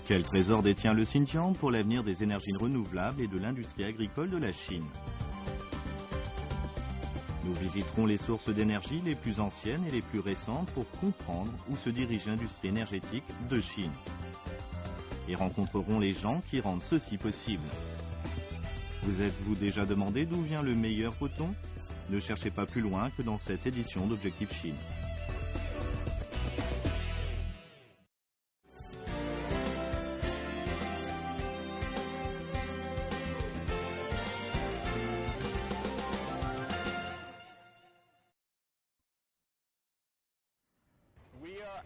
Quel trésor détient le Xinjiang pour l'avenir des énergies renouvelables et de l'industrie agricole de la Chine? Nous visiterons les sources d'énergie les plus anciennes et les plus récentes pour comprendre où se dirige l'industrie énergétique de Chine. Et rencontrerons les gens qui rendent ceci possible. Vous êtes-vous déjà demandé d'où vient le meilleur coton? Ne cherchez pas plus loin que dans cette édition d'Objectif Chine.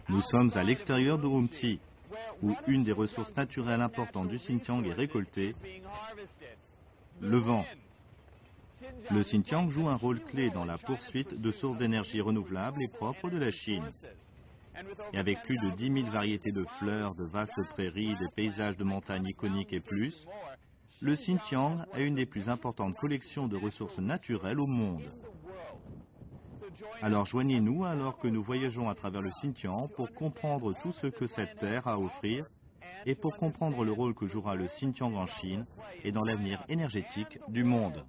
Nous sommes à l'extérieur d'Urumqi, où une des ressources naturelles importantes du Xinjiang est récoltée, le vent. Le Xinjiang joue un rôle clé dans la poursuite de sources d'énergie renouvelables et propres de la Chine. Et avec plus de 10 000 variétés de fleurs, de vastes prairies, des paysages de montagnes iconiques et plus, le Xinjiang a une des plus importantes collections de ressources naturelles au monde. Alors joignez-nous alors que nous voyageons à travers le Xinjiang pour comprendre tout ce que cette terre a à offrir et pour comprendre le rôle que jouera le Xinjiang en Chine et dans l'avenir énergétique du monde.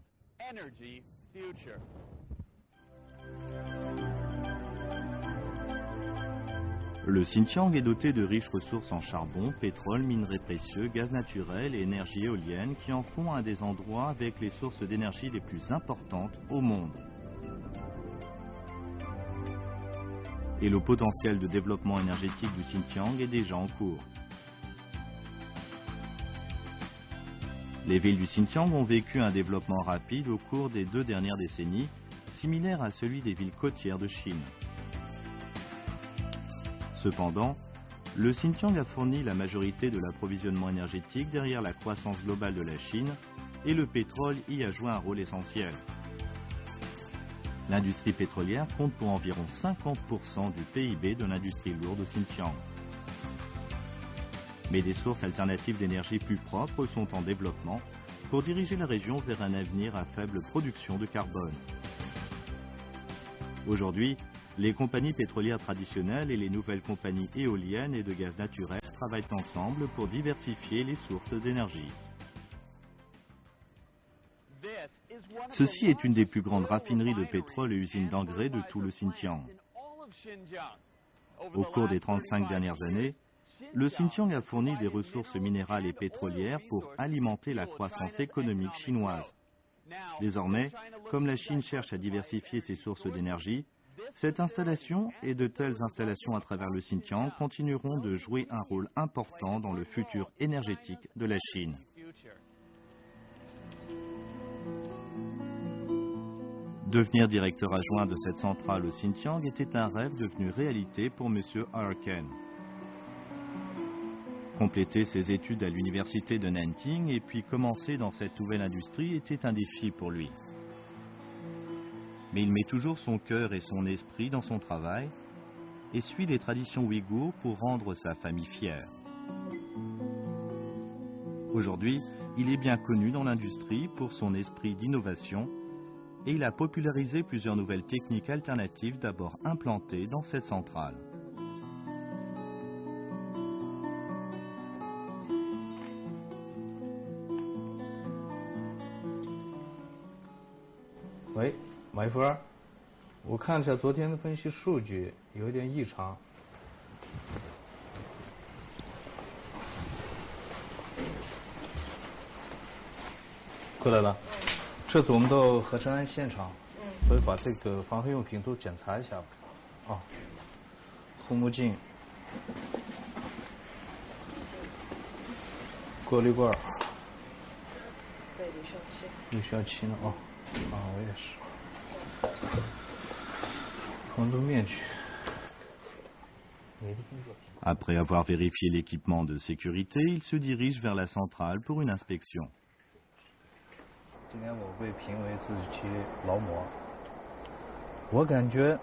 Le Xinjiang est doté de riches ressources en charbon, pétrole, minerais précieux, gaz naturel et énergie éolienne qui en font un des endroits avec les sources d'énergie les plus importantes au monde. Et le potentiel de développement énergétique du Xinjiang est déjà en cours. Les villes du Xinjiang ont vécu un développement rapide au cours des 2 dernières décennies, similaire à celui des villes côtières de Chine. Cependant, le Xinjiang a fourni la majorité de l'approvisionnement énergétique derrière la croissance globale de la Chine et le pétrole y a joué un rôle essentiel. L'industrie pétrolière compte pour environ 50% du PIB de l'industrie lourde au Xinjiang. Mais des sources alternatives d'énergie plus propres sont en développement pour diriger la région vers un avenir à faible production de carbone. Aujourd'hui, les compagnies pétrolières traditionnelles et les nouvelles compagnies éoliennes et de gaz naturel travaillent ensemble pour diversifier les sources d'énergie. Ceci est une des plus grandes raffineries de pétrole et usines d'engrais de tout le Xinjiang. Au cours des 35 dernières années, le Xinjiang a fourni des ressources minérales et pétrolières pour alimenter la croissance économique chinoise. Désormais, comme la Chine cherche à diversifier ses sources d'énergie, cette installation et de telles installations à travers le Xinjiang continueront de jouer un rôle important dans le futur énergétique de la Chine. Devenir directeur adjoint de cette centrale au Xinjiang était un rêve devenu réalité pour M. Arken. Compléter ses études à l'université de Nanting et puis commencer dans cette nouvelle industrie était un défi pour lui. Mais il met toujours son cœur et son esprit dans son travail et suit les traditions ouïghours pour rendre sa famille fière. Aujourd'hui, il est bien connu dans l'industrie pour son esprit d'innovation et il a popularisé plusieurs nouvelles techniques alternatives d'abord implantées dans cette centrale.喂，马一峰，我看了一下昨天的分析数据，有点异常。过来了，这次我们到合成安现场，所以把这个防黑用品都检查一下吧。啊，护目镜、过滤罐。对，氯硝漆。氯硝漆呢？哦。啊，我也是。防毒面具。Après avoir vérifié l'équipement de sécurité, il se dirige vers la centrale pour une inspection. 今年我被评为自治区劳模，我感觉，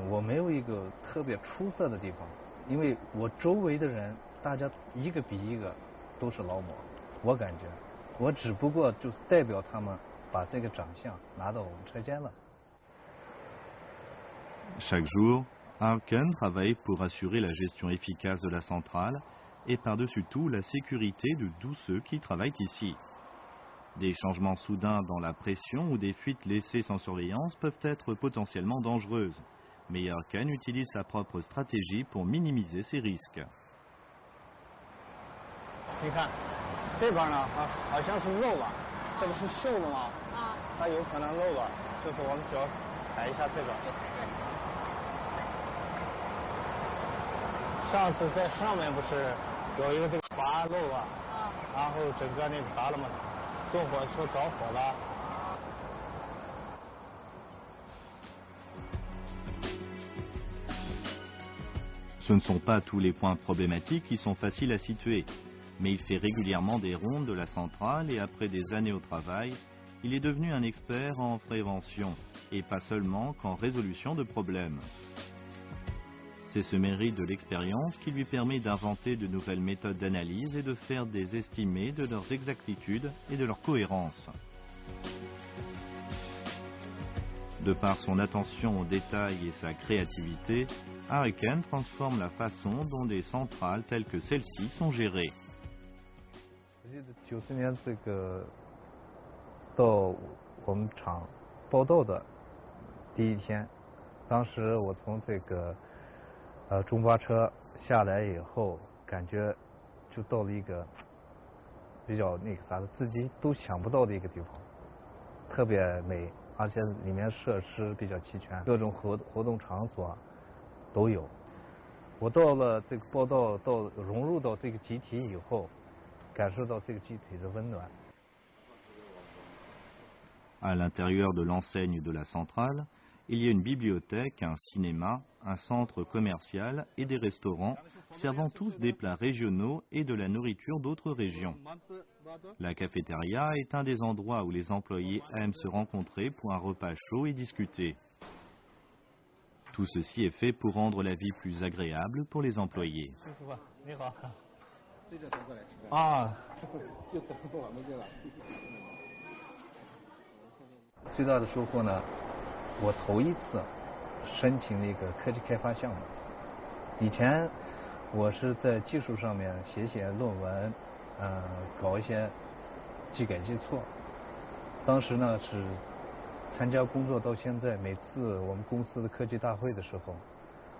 我没有一个特别出色的地方，因为我周围的人，大家一个比一个都是劳模，我感觉，我只不过就是代表他们。Chaque jour, Arken travaille pour assurer la gestion efficace de la centrale et par-dessus tout la sécurité de tous ceux qui travaillent ici. Des changements soudains dans la pression ou des fuites laissées sans surveillance peuvent être potentiellement dangereuses, mais Yarken utilise sa propre stratégie pour minimiser ces risques. 你看，这边呢，好像是漏了，这不是锈了吗？它有可能漏了，就是我们只要踩一下这个。上次在上面不是有一个这个阀漏了，然后整个那个啥了吗？动火车着火了。 Ce ne sont pas tous les points problématiques qui sont faciles à situer, mais il fait régulièrement des rondes de la centrale et après des années au travail, il est devenu un expert en prévention et pas seulement qu'en résolution de problèmes. C'est ce mérite de l'expérience qui lui permet d'inventer de nouvelles méthodes d'analyse et de faire des estimés de leur exactitude et de leur cohérence. De par son attention aux détails et sa créativité, Yarken transforme la façon dont des centrales telles que celle-ci sont gérées. 我记得94年这个到我们厂报道的第一天，当时我从这个中巴车下来以后，感觉就到了一个比较那个啥的，自己都想不到的一个地方，特别美，而且里面设施比较齐全，各种活动场所都有。我到了这个报道，到融入到这个集体以后，感受到这个集体的温暖。 À l'intérieur de l'enseigne de la centrale, il y a une bibliothèque, un cinéma, un centre commercial et des restaurants servant tous des plats régionaux et de la nourriture d'autres régions. La cafétéria est un des endroits où les employés aiment se rencontrer pour un repas chaud et discuter. Tout ceci est fait pour rendre la vie plus agréable pour les employés. 最大的收获呢，我头一次申请那个科技开发项目。以前我是在技术上面写论文，搞一些技改技错。当时呢是参加工作到现在，每次我们公司的科技大会的时候，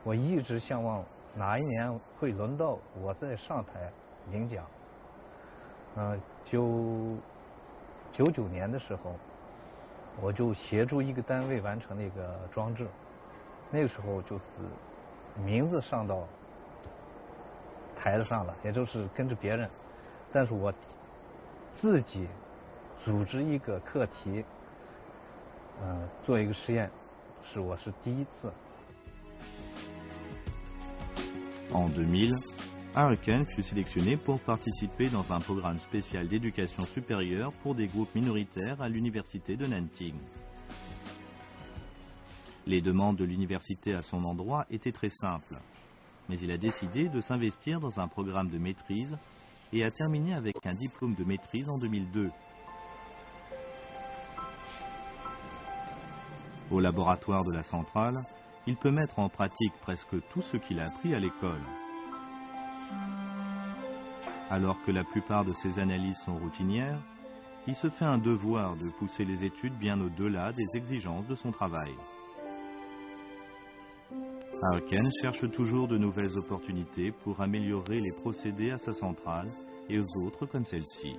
我一直向往哪一年会轮到我再上台领奖。99年的时候。 我就协助一个单位完成那个装置，那个时候就是名字上到台子上了，也就是跟着别人，但是我自己组织一个课题，做一个实验，我是第一次。En 2000, Yarken fut sélectionné pour participer dans un programme spécial d'éducation supérieure pour des groupes minoritaires à l'université de Nanting. Les demandes de l'université à son endroit étaient très simples, mais il a décidé de s'investir dans un programme de maîtrise et a terminé avec un diplôme de maîtrise en 2002. Au laboratoire de la centrale, il peut mettre en pratique presque tout ce qu'il a appris à l'école. Alors que la plupart de ses analyses sont routinières, il se fait un devoir de pousser les études bien au-delà des exigences de son travail. Yarken cherche toujours de nouvelles opportunités pour améliorer les procédés à sa centrale et aux autres comme celle-ci.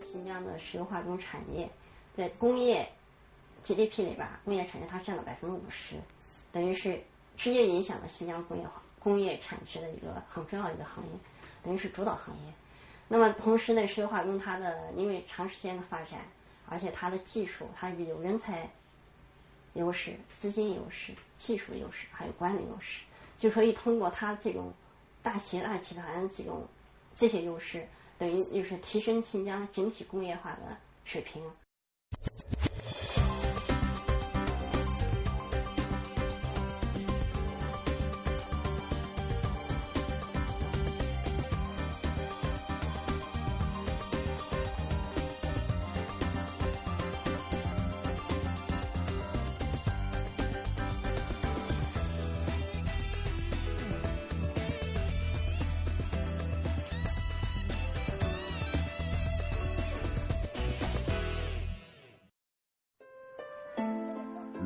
新疆的石油化工产业在工业 GDP 里边，工业产业它占了50%，等于是直接影响了新疆工业产值的一个很重要的一个行业，等于是主导行业。那么同时呢，石油化工它的因为长时间的发展，而且它的技术，它有人才优势、资金优势、技术优势，还有管理优势，就可以通过它这种大企业、大集团这些优势，等于就是提升新疆整体工业化的水平。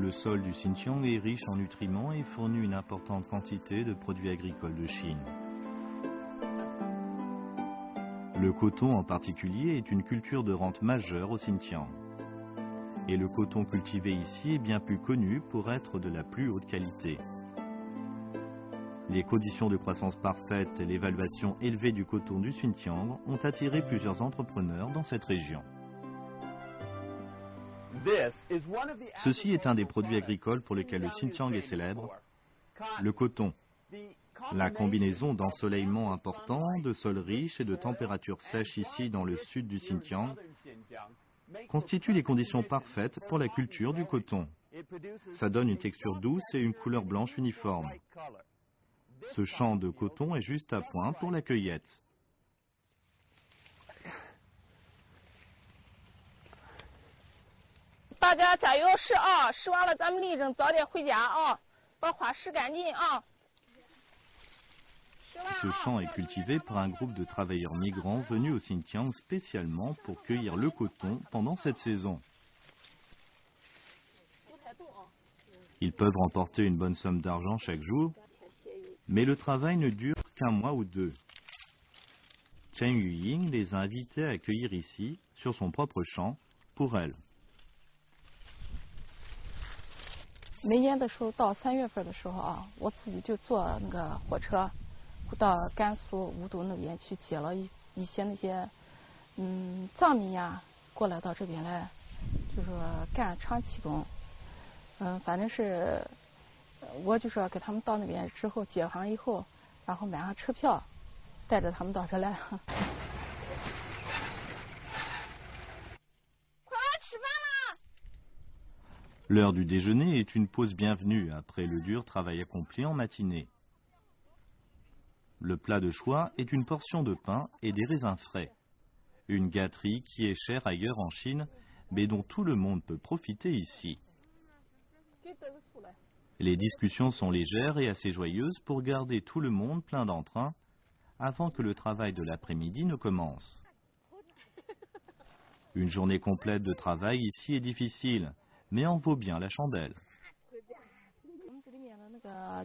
Le sol du Xinjiang est riche en nutriments et fournit une importante quantité de produits agricoles de Chine. Le coton en particulier est une culture de rente majeure au Xinjiang. Et le coton cultivé ici est bien plus connu pour être de la plus haute qualité. Les conditions de croissance parfaites et l'évaluation élevée du coton du Xinjiang ont attiré plusieurs entrepreneurs dans cette région. Ceci est un des produits agricoles pour lesquels le Xinjiang est célèbre, le coton. La combinaison d'ensoleillement important, de sol riche et de températures sèches ici dans le sud du Xinjiang constitue les conditions parfaites pour la culture du coton. Ça donne une texture douce et une couleur blanche uniforme. Ce champ de coton est juste à point pour la cueillette. 大家加油试啊！试完了咱们立正早点回家啊！把花拾干净啊！ Ce champ est cultivé par un groupe de travailleurs migrants venus au Xinjiang spécialement pour cueillir le coton pendant cette saison. Ils peuvent remporter une bonne somme d'argent chaque jour, mais le travail ne dure qu'un mois ou deux. Chen Yuying les a invités à cueillir ici, sur son propre champ, pour elle. 每年的时候到3月份的时候啊，我自己就坐那个火车到甘肃无毒那边去接了一些那些藏民呀过来到这边来，就说干长期工。反正是我就说给他们到那边之后解放以后，然后买上车票，带着他们到这来。 L'heure du déjeuner est une pause bienvenue après le dur travail accompli en matinée. Le plat de choix est une portion de pain et des raisins frais. Une gâterie qui est chère ailleurs en Chine, mais dont tout le monde peut profiter ici. Les discussions sont légères et assez joyeuses pour garder tout le monde plein d'entrain avant que le travail de l'après-midi ne commence. Une journée complète de travail ici est difficile, mais en vaut bien la chandelle.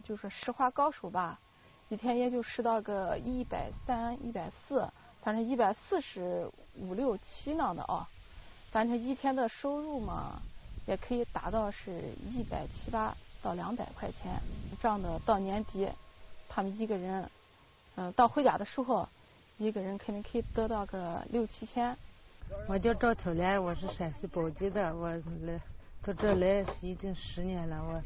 就是石化高手吧，一天也就拾到个130、140，反正145、6、7那的啊。反正一天的收入嘛，也可以达到是170、8到200块钱。这样的到年底，他们一个人，到回家的时候，一个人肯定可以得到个6、7千。我叫赵秋莲，我是陕西宝鸡的，我来。 到这来已经10年了，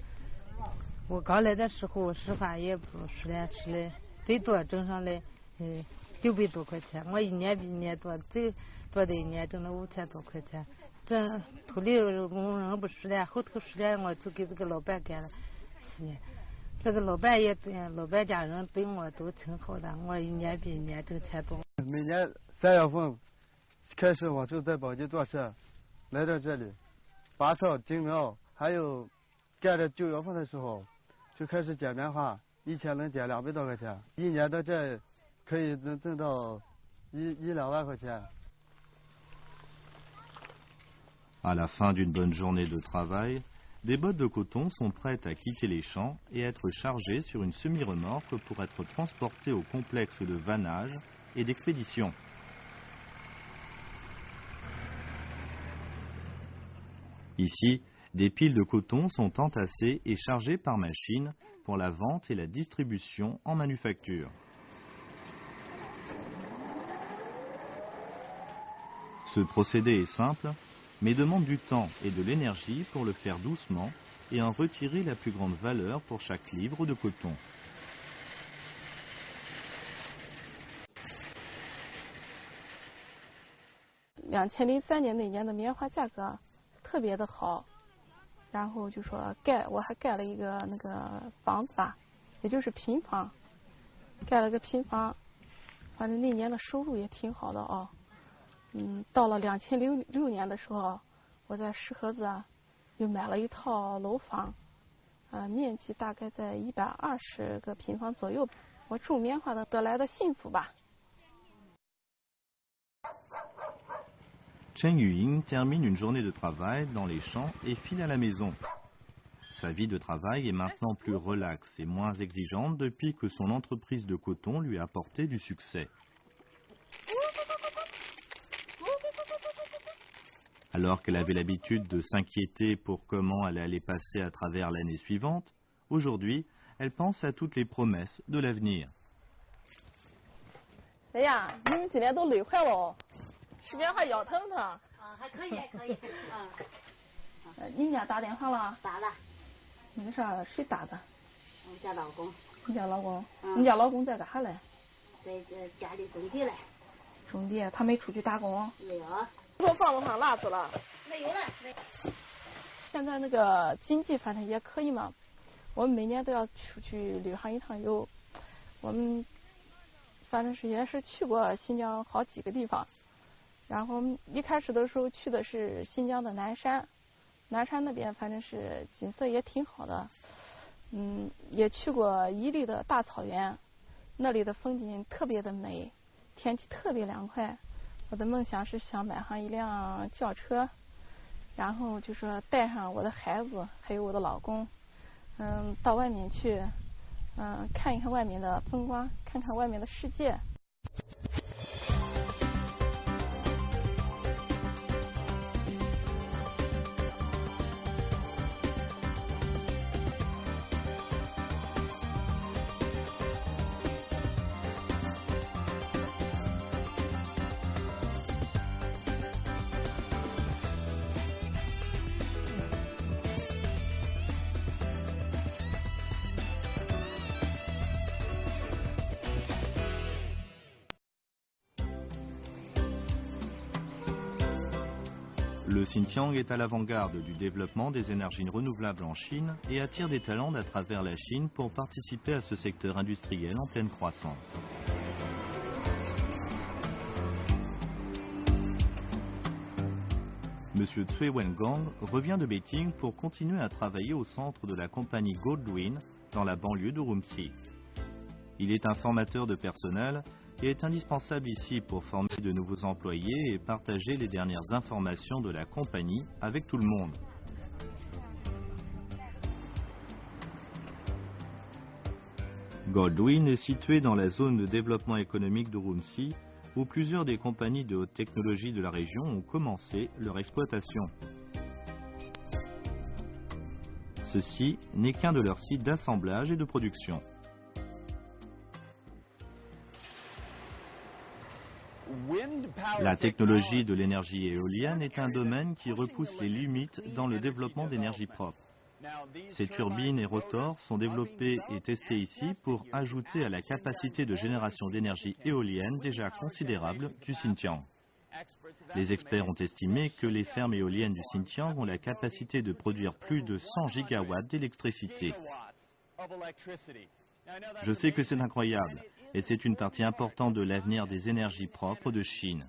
我刚来的时候实话也不10年吃来，最多挣上来600多块钱，我一年比一年多，最多的一年挣了5000多块钱。这头里工人不10年，后头10年我就给这个老板干了7年，这个老板也对，老板家人对我都挺好的，我一年比一年挣钱多。每年3月份开始我就在宝鸡做事，来到这里。 拔草、经苗，还有干着9月份的时候，就开始剪棉花，一天能剪200多块钱，一年到这可以能挣到1、2万块钱。À la fin d'une bonne journée de travail, des bottes de coton sont prêtes à quitter les champs et être chargées sur une semi-remorque pour être transportées au complexe de vannage et d'expédition. Ici, des piles de coton sont entassées et chargées par machine pour la vente et la distribution en manufacture. Ce procédé est simple, mais demande du temps et de l'énergie pour le faire doucement et en retirer la plus grande valeur pour chaque livre de coton. 2003年那年的棉花价格特别的好，然后就说我还盖了一个那个房子吧，也就是平房，盖了个平房，反正那年的收入也挺好的啊。到了2006年的时候，我在石河子又买了一套楼房，面积大概在120个平方左右。我种棉花的得来的幸福吧。 Chen Yuying termine une journée de travail dans les champs et file à la maison. Sa vie de travail est maintenant plus relaxe et moins exigeante depuis que son entreprise de coton lui a apporté du succès. Alors qu'elle avait l'habitude de s'inquiéter pour comment elle allait passer à travers l'année suivante, aujourd'hui, elle pense à toutes les promesses de l'avenir. 哎呀，你们今天都累坏了，是不是还腰疼疼？啊，还可以，还可以。你们家打电话了？打了。那啥，谁打的？我家老公。你家老公？你家老公在干啥嘞？在家里种地嘞。种地，他没出去打工？没有。给我放上辣子了。没有了。现在那个经济反正也可以嘛，我们每年都要出去旅上一趟游。我们反正是也是去过新疆好几个地方，然后一开始的时候去的是新疆的南山，南山那边反正是景色也挺好的，也去过伊犁的大草原，那里的风景特别的美，天气特别凉快。我的梦想是想买上一辆轿车，然后就说带上我的孩子还有我的老公，到外面去，看一看外面的风光，看看外面的世界。Le Xinjiang est à l'avant-garde du développement des énergies renouvelables en Chine et attire des talents d'à travers la Chine pour participer à ce secteur industriel en pleine croissance. Monsieur Tsui Wengang revient de Beijing pour continuer à travailler au centre de la compagnie Goldwyn dans la banlieue de Urumqi. Il est un formateur de personnel et est indispensable ici pour former de nouveaux employés et partager les dernières informations de la compagnie avec tout le monde. Goldwyn est situé dans la zone de développement économique d'Urumqi où plusieurs des compagnies de haute technologie de la région ont commencé leur exploitation. Ceci n'est qu'un de leurs sites d'assemblage et de production. La technologie de l'énergie éolienne est un domaine qui repousse les limites dans le développement d'énergie propre. Ces turbines et rotors sont développés et testés ici pour ajouter à la capacité de génération d'énergie éolienne déjà considérable du Xinjiang. Les experts ont estimé que les fermes éoliennes du Xinjiang ont la capacité de produire plus de 100 gigawatts d'électricité. Je sais que c'est incroyable et c'est une partie importante de l'avenir des énergies propres de Chine.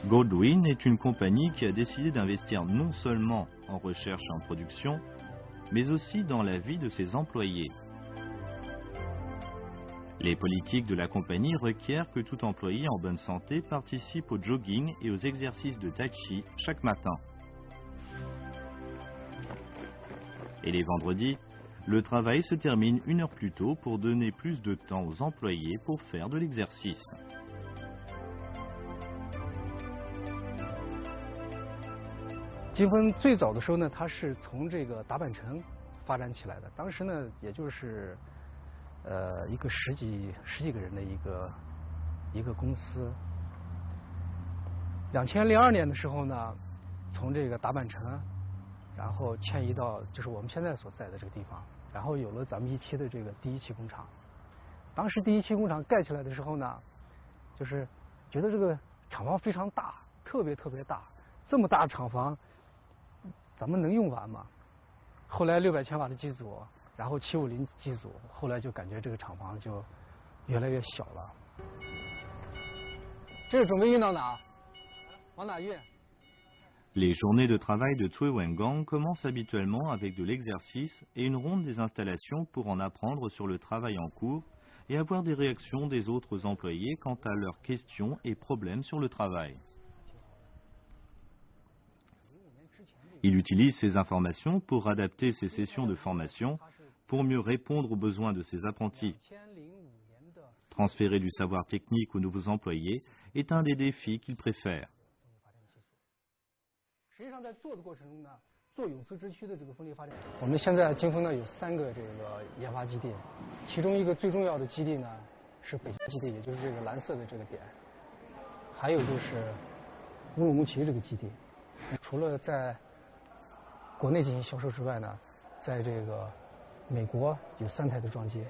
Goldwyn est une compagnie qui a décidé d'investir non seulement en recherche et en production, mais aussi dans la vie de ses employés. Les politiques de la compagnie requièrent que tout employé en bonne santé participe au jogging et aux exercices de tai chi chaque matin. Et les vendredis, le travail se termine 1 heure plus tôt pour donner plus de temps aux employés pour faire de l'exercice.金婚最早的时候呢，它是从这个达坂城发展起来的。当时呢，也就是一个十几个人的一个公司。2002年的时候呢，从这个达坂城，然后迁移到就是我们现在所在的这个地方，然后有了咱们一期的这个第一期工厂。当时第一期工厂盖起来的时候呢，就是觉得这个厂房非常大，特别大，这么大厂房，咱们能用完吗？后来600千瓦的机组，然后750机组，后来就感觉这个厂房就越来越小了。这个准备运到哪？往哪运？ Les journées de travail de Tsui Wengang commencent habituellement avec de l'exercice et une ronde des installations pour en apprendre sur le travail en cours et avoir des réactions des autres employés quant à leurs questions et problèmes sur le travail. Il utilise ces informations pour adapter ses sessions de formation pour mieux répondre aux besoins de ses apprentis. Transférer du savoir technique aux nouveaux employés est un des défis qu'il préfère. 实际上，在做的过程中呢，做永磁之躯的这个风力发电，我们现在金峰呢有3个这个研发基地，其中一个最重要的基地呢是北京基地，也就是这个蓝色的这个点，还有就是乌鲁木齐这个基地。除了在国内进行销售之外呢，在这个美国有3台的装机，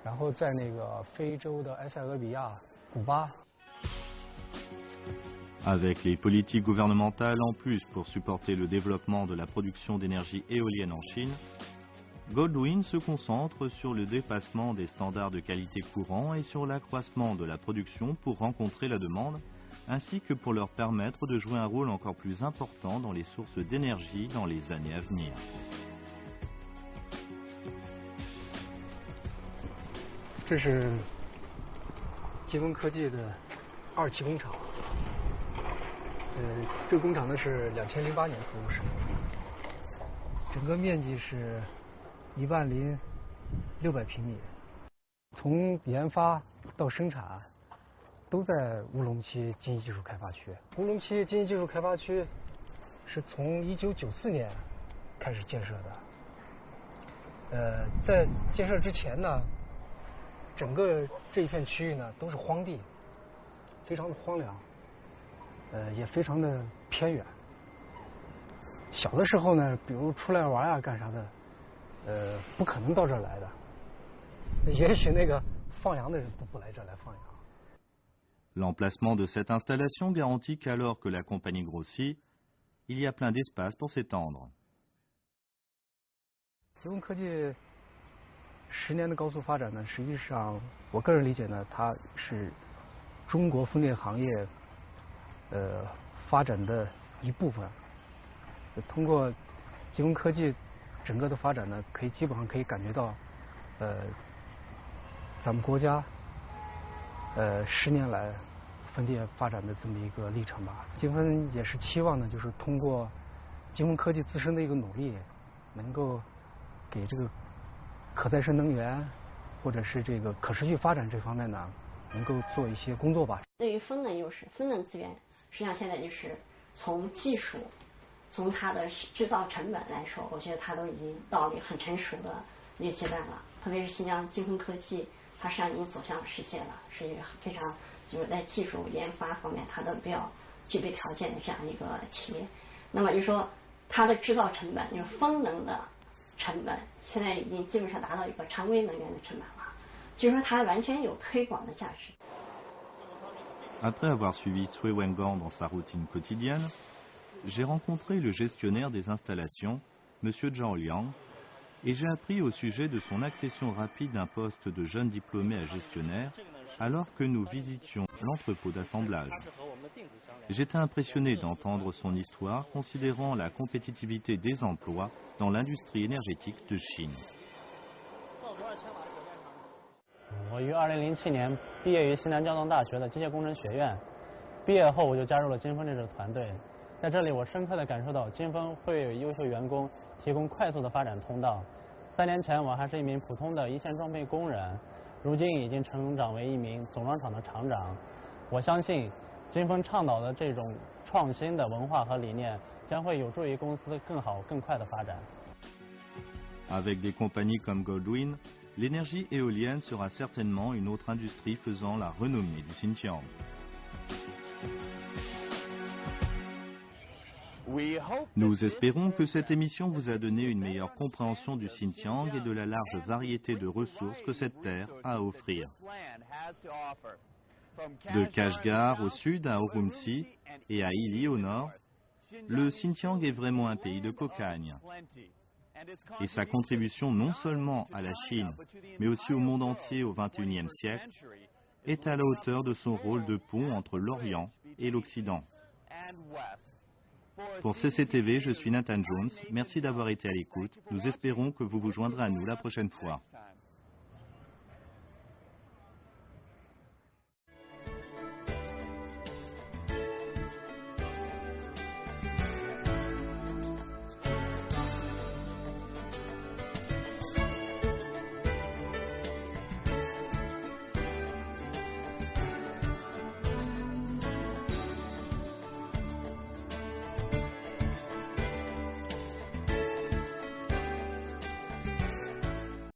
然后在那个非洲的埃塞俄比亚、古巴。 Avec les politiques gouvernementales en plus pour supporter le développement de la production d'énergie éolienne en Chine, Goldwyn se concentre sur le dépassement des standards de qualité courants et sur l'accroissement de la production pour rencontrer la demande, ainsi que pour leur permettre de jouer un rôle encore plus important dans les sources d'énergie dans les années à venir. 这是金峰科技的2期工厂。 这个工厂呢是2008年投入使用的，整个面积是10600平米，从研发到生产都在乌鲁木齐经济技术开发区。乌鲁木齐经济技术开发区是从1994年开始建设的，在建设之前呢，整个这一片区域呢都是荒地，非常的荒凉。 也非常的偏远。小的时候呢，比如出来玩呀、干啥的，不可能到这儿来的。也许那个放羊的人都不来这儿来放羊。L'emplacement de cette installation garantit qu'alors que la compagnie grossit, il y a plein d'espace pour s'étendre. 金峰科技10年的高速发展呢，实际上我个人理解呢，它是中国风电行业。 发展的一部分，通过金峰科技整个的发展呢，基本上可以感觉到，咱们国家10年来风电发展的这么一个历程吧。金峰也是期望呢，就是通过金峰科技自身的一个努力，能够给这个可再生能源或者是这个可持续发展这方面呢，能够做一些工作吧。对于风能优势，风能资源。 实际上，现在就是从技术，从它的制造成本来说，我觉得它都已经到了很成熟的一个阶段了。特别是新疆金峰科技，它实际上已经走向世界了，是一个非常就是在技术研发方面它都比较具备条件的这样一个企业。那么就说它的制造成本，就是风能的成本，现在已经基本上达到一个常规能源的成本了，就是说它完全有推广的价值。 Après avoir suivi Cui Wengang dans sa routine quotidienne, j'ai rencontré le gestionnaire des installations, M. Zhao Liang, et j'ai appris au sujet de son accession rapide d'un poste de jeune diplômé à gestionnaire alors que nous visitions l'entrepôt d'assemblage. J'étais impressionné d'entendre son histoire considérant la compétitivité des emplois dans l'industrie énergétique de Chine. 我于2007年毕业于西南交通大学的机械工程学院，毕业后我就加入了金峰这支团队。在这里，我深刻地感受到金峰会为优秀员工提供快速的发展通道。3年前，我还是一名普通的一线装备工人，如今已经成长为一名总装厂的厂长。我相信，金峰倡导的这种创新的文化和理念，将会有助于公司更好、更快的发展。Avec des compagnies comme Goldwyn, l'énergie éolienne sera certainement une autre industrie faisant la renommée du Xinjiang. Nous espérons que cette émission vous a donné une meilleure compréhension du Xinjiang et de la large variété de ressources que cette terre a à offrir. De Kashgar au sud à Urumqi et à Ili au nord, le Xinjiang est vraiment un pays de cocagne. Et sa contribution non seulement à la Chine, mais aussi au monde entier au XXIe siècle, est à la hauteur de son rôle de pont entre l'Orient et l'Occident. Pour CCTV, je suis Nathan Jones. Merci d'avoir été à l'écoute. Nous espérons que vous vous joindrez à nous la prochaine fois.